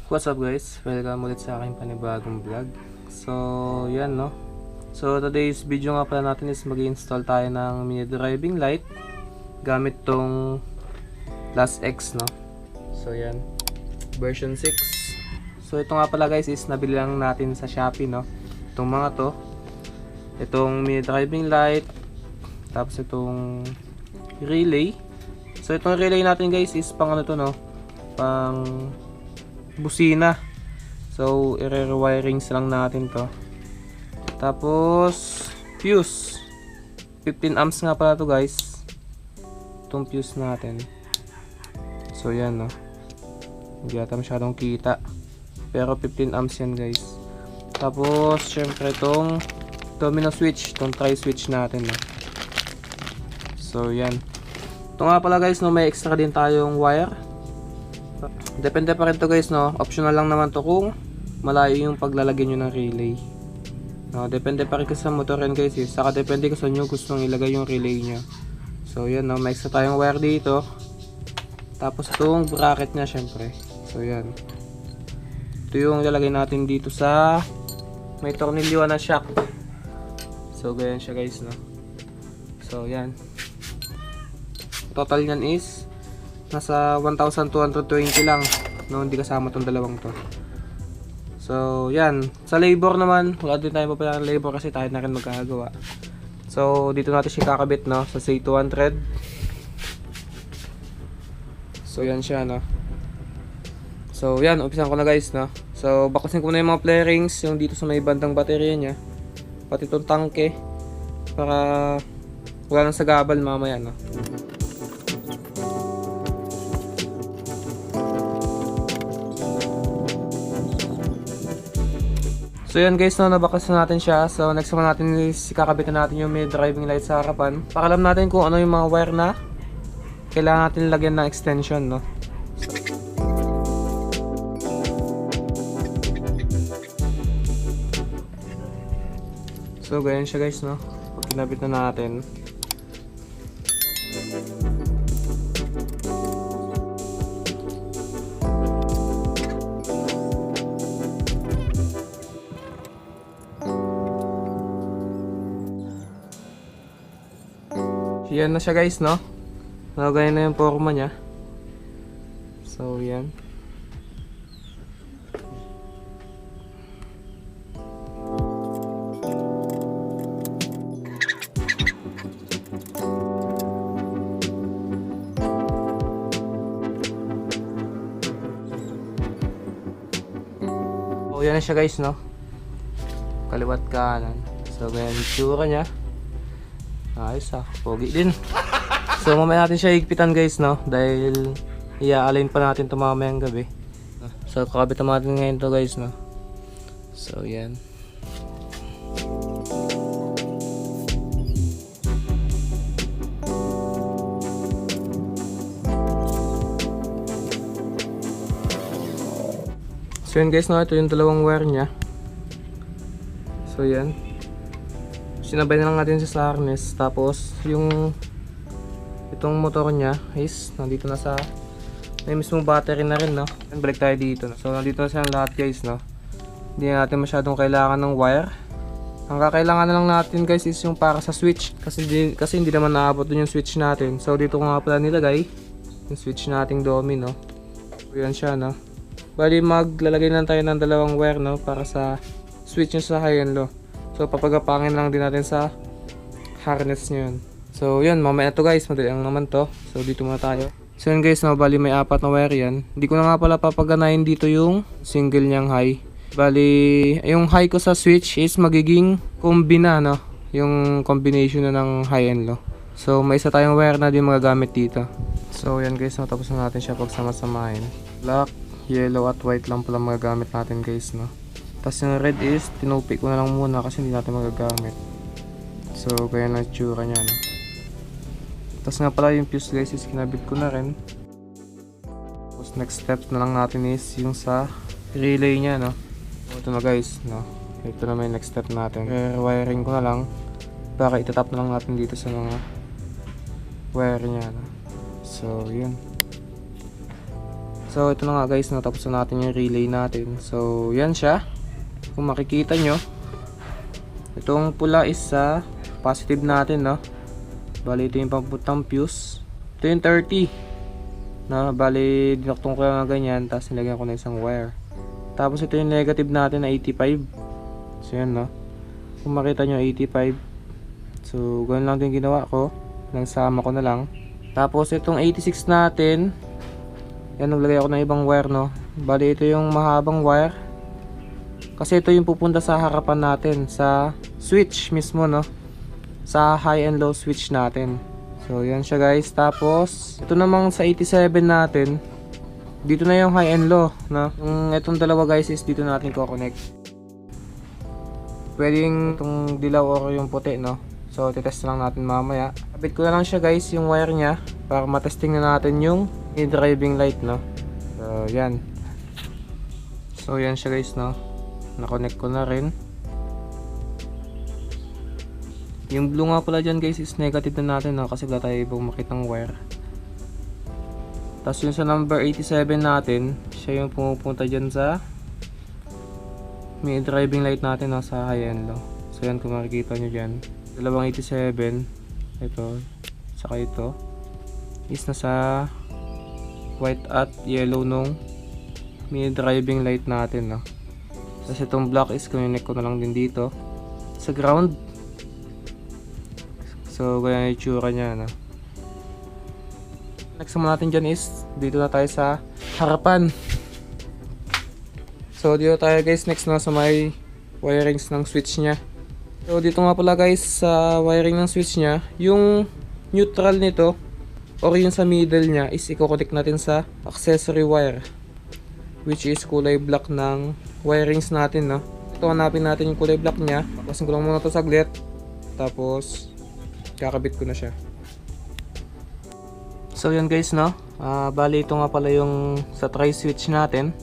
What's up guys? Welcome ulit sa aking panibagong vlog. So, yan no. So, today's video nga pala natin is mag-install tayo ng mini driving light gamit tong Last X no. So, yan. Version 6. So, ito nga pala guys is nabili lang natin sa Shopee no. Itong mga to. Itong mini driving light. Tapos itong relay. So, itong relay natin guys is pang ano to no. Pang busina. So, i-rewirings lang natin to. Tapos, fuse. 15 amps nga pala to guys. Itong fuse natin. So, yan no. Hindi yata masyadong kita. Pero 15 amps yan guys. Tapos, syempre itong domino switch. Itong tri-switch natin no. So, yan. Ito nga pala guys no, may extra din tayong wire. Depende pa rin to guys no, optional lang naman to kung malayo yung paglalagay nyo ng relay no, depende pa rin kasi sa motor yan guys saka depende kung saan nyo gustong ilagay yung relay nya. So yan no, may extra tayong wire dito. Tapos itong bracket nya syempre. So yan, ito yung ilalagay natin dito sa may tornilyo na shock. So ganyan siya guys no. So yan, total nyan is nasa 1,220 lang no, hindi kasama tong dalawang to. So yan, sa labor naman wala din tayo papayaran labor kasi tayo na rin magkagawa. So dito natin siya kakabit no, sa C200. So yan siya no. So yan, umpisan ko na guys no. So bakasin ko na yung mga flarings yung dito sa may bandang baterya nya, pati itong tangke para wala nang sagabal mamaya no. So yan guys no, nabakas na natin siya. So next naman natin is kakabitan natin yung may driving light sa harapan para alam natin kung ano yung mga wire na kailangan natin lagyan ng extension no. So ganyan siya guys no, pag kinabit na natin. Yan na siya guys no. Nagaya na yung forma niya. So yan. So yan na siya guys no. Kaliwat kanan. So ganyan yung tsura niya. Ayos pogi din. So mamaya natin siya higpitan guys no, dahil i-align pa natin ito mamayang gabi. So kakabit natin ngayon to guys no. So yan. So yan guys no, ito yung dalawang wire nya. So yan, sinabay na lang natin sa harness. Tapos yung itong motor nya is nandito na sa may mismong battery na rin no. Balik tayo dito no. So nandito na siya lahat guys no. Hindi na natin masyadong kailangan ng wire. Ang kakailangan na lang natin guys is yung para sa switch, kasi hindi naman naabot dun yung switch natin. So dito ko nga pala nilagay yung switch nating domino. So yan siya no. Bali maglalagay lang tayo ng dalawang wire no, para sa switch nyo sa high and low. So papagapangin lang din natin sa harness nyo yun. So yun, mamaya to guys, madali lang naman to. So dito muna tayo. So yun guys, no, bali may 4 na wire yan. Hindi ko na nga pala papaganayin dito yung single niyang high. Bali yung high ko sa switch is magiging kombina no, yung combination na ng high and low. So may isa tayong wire na din magagamit dito. So yan guys, no, tapos na natin siya pagsama-samahin. Black, yellow at white lang pala magagamit natin guys no. Tapos yung red is tinupi ko na lang muna kasi hindi natin magagamit. So kaya na tsura nya no. Tapos nga pala yung fuse guys is kinabit ko na rin. Tapos next step na lang natin is yung sa relay nya no. So, ito na guys no. Ito na may next step natin. Wiring ko na lang para itatap na lang natin dito sa mga wire nya no. So yun. So ito na nga guys, natapos na natin yung relay natin. So yan siya. Kung makikita nyo, itong pula is sa positive natin, no? Bali ito yung pamputang fuse. Ito yung 30 na bali dinoktong ko lang na ganyan, tapos nilagyan ko na isang wire. Tapos ito yung negative natin na 85. So yan, no? Kung makita nyo 85. So ganun lang din ginawa ko, nagsama ko na lang. Tapos itong 86 natin, yan, naglagay ako ng ibang wire, no? Bali ito yung mahabang wire, kasi ito yung pupunta sa harapan natin, sa switch mismo, no? Sa high and low switch natin. So yan siya guys. Tapos ito namang sa 87 natin, dito na yung high and low, no? Itong dalawa guys is dito natin ko-connect. Pwedeng itong dilaw or yung puti, no? So titest lang natin mamaya. Kapit ko na lang siya guys, yung wire nya, para matesting na natin yung driving light, no? So yan. So yan siya guys, no? Na-connect ko na rin. Yung blue nga pala dyan guys is negative na natin, no? Kasi wala tayo ibang makitang wire. Tapos yung sa number 87 natin, siya yung pumupunta dyan sa may driving light natin, no? Sa high and low. So yan, kung makikita nyo dyan, dalawang 87, ito, saka ito is nasa white at yellow nung may driving light natin, no? Tapos itong black is connect ko na lang din dito sa ground. So ganyan yung itsura nya, no? Next naman natin dyan is dito na tayo sa harapan. So dito tayo guys next na sa may wirings ng switch nya. So dito nga pala guys sa wiring ng switch nya, yung neutral nito or yung sa middle nya is i-connect natin sa accessory wire, which is kulay black ng wirings natin, no? Ito, hanapin natin yung kulay black nya. Papasin ko lang muna to saglit, tapos kakabit ko na siya. So yan guys, no? Bali ito nga pala yung sa tri-switch natin.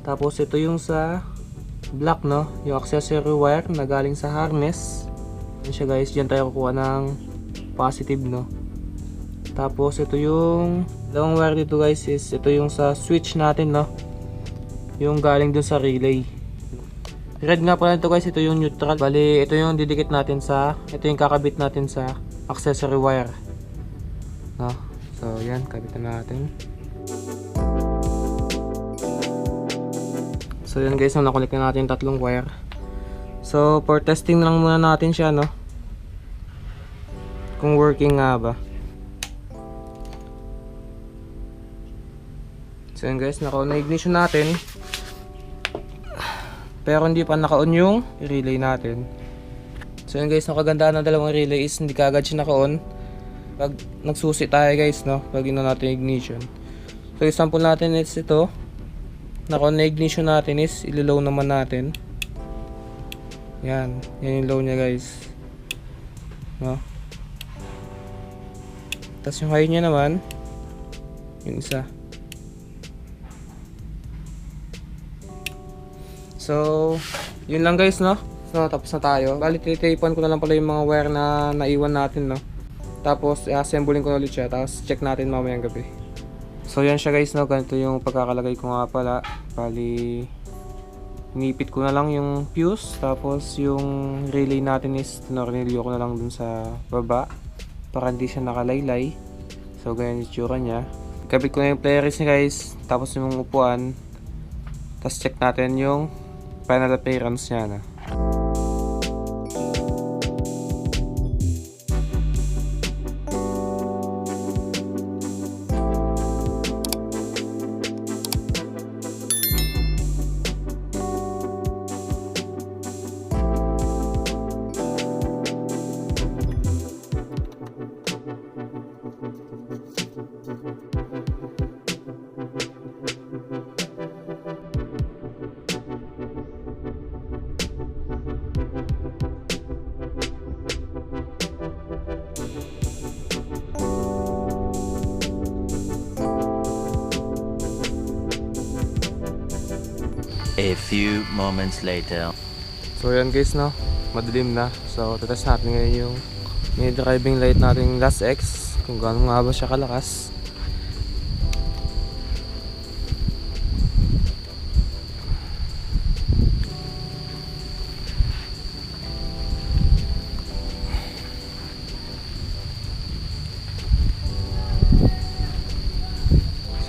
Tapos ito yung sa black, no? Yung accessory wire na galing sa harness. Yan siya guys, dyan tayo kukuha ng positive, no? Tapos ito yung dalawang wire dito guys is ito yung sa switch natin, no? Yung galing dun sa relay. Red nga pala ito guys, ito yung neutral. Bali ito yung didikit natin sa, ito yung kakabit natin sa accessory wire, no? So yan, kabitan natin. So yan guys, nakunik na natin yung tatlong wire. So for testing na lang muna natin siya, no? Kung working nga ba. So yan guys, naka-on na ignition natin, pero hindi pa naka-on yung relay natin. So yan guys, nakagandaan ng dalawang relay is hindi kaagad siya naka-on pag nagsusi tayo guys, no? Pag ino natin ignition. So example natin is ito, naka-on na ignition natin is ilo-low naman natin. Yan yung low nya guys, no? Tapos yung high nya naman, yung isa. So, yun lang guys, no? So, tapos na tayo. Bali, titipon ko na lang pala yung mga wire na naiwan natin, no? Tapos, i-assemblein ko na ulit siya. Tapos, check natin mamayang gabi. So, yan siya guys, no? Ganito yung pagkakalagay ko nga pala. Bali, inipit ko na lang yung fuse. Tapos, yung relay natin is tinorinilyo ko na lang dun sa baba para hindi siya nakalaylay. So, ganyan yung tsura nya. Kabit ko na yung players niya guys. Tapos, yung upuan. Tapos, check natin yung final appearance niya, na. A few moments later. So yan guys, no? Madilim na. So tetest natin ngayon yung may driving light natin Last X, kung gaano nga ba siya kalakas.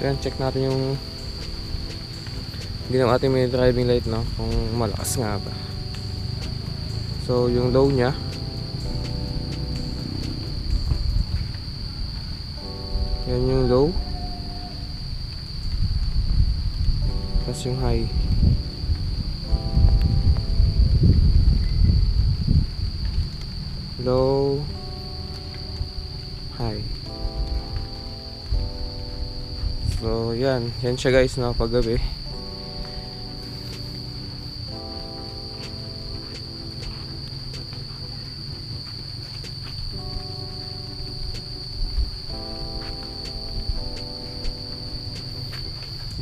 Kaya check natin yung ginawa natin may driving light, no, kung malakas nga ba. So yung low nya, yan yung low, tapos yung high. Low, high. So yan siya guys, no, pag gabi.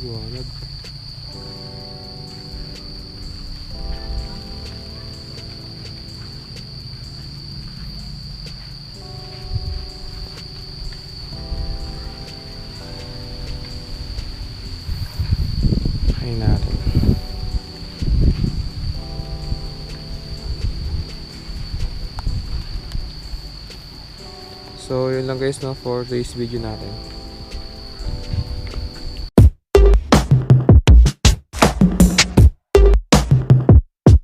Liwanag. Ayun natin. So yun lang guys, no, for today's video natin.